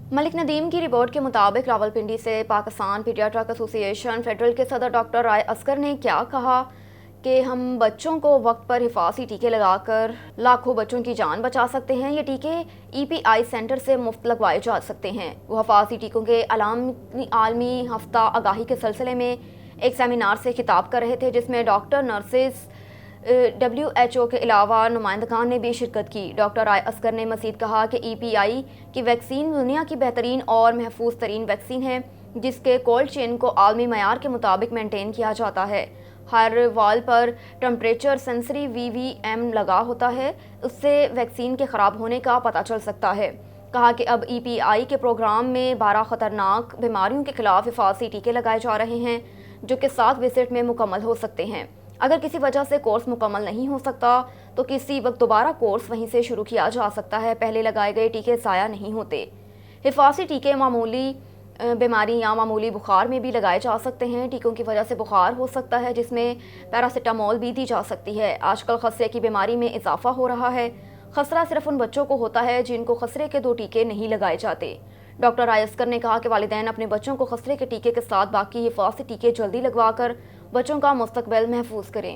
मलिक नदीम की रिपोर्ट के मुताबिक रावलपिंडी से पाकिस्तान पीडियाट्रिक एसोसिएशन फेडरल के सदर डॉक्टर राय असगर ने क्या कहा कि हम बच्चों को वक्त पर हिफाजी टीके लगाकर लाखों बच्चों की जान बचा सकते हैं। ये टीके ईपीआई सेंटर से मुफ्त लगवाए जा सकते हैं। वो हिफाजी टीकों के आलमी हफ्ता आगाही के सिलसिले में एक सेमिनार से खिताब कर रहे थे, जिसमें डॉक्टर, नर्सेज, WHO के अलावा नुमाइंदगान ने भी शिरकत की। डॉक्टर राय असगर ने मज़ीद कहा कि EPI की वैक्सीन दुनिया की बेहतरीन और महफूज तरीन वैक्सीन है, जिसके कोल्ड चेन को आलमी मयार के मुताबिक मेंटेन किया जाता है। हर वाल पर टेम्परेचर सेंसरी VVM लगा होता है, उससे वैक्सीन के ख़राब होने का पता चल सकता है। कहा कि अब EPI के प्रोग्राम में 12 ख़तरनाक बीमारियों के खिलाफ हिफाजी टीके लगाए जा रहे हैं, जो कि 7 विजिट में मुकम्मल हो सकते हैं। अगर किसी वजह से कोर्स मुकम्मल नहीं हो सकता तो किसी वक्त दोबारा कोर्स वहीं से शुरू किया जा सकता है। पहले लगाए गए टीके ज़ाया नहीं होते। हिफाजी टीके मामूली बीमारी या मामूली बुखार में भी लगाए जा सकते हैं। टीकों की वजह से बुखार हो सकता है, जिसमें पैरासिटामोल भी दी जा सकती है। आजकल खसरे की बीमारी में इजाफा हो रहा है। खसरा सिर्फ उन बच्चों को होता है जिनको खसरे के 2 टीके नहीं लगाए जाते। डॉक्टर राय असगर ने कहा कि वालिदैन अपने बच्चों को खसरे के टीके के साथ बाकी हिफाजी टीके जल्दी लगवा कर बच्चों का मुस्तकबिल महफूज करें।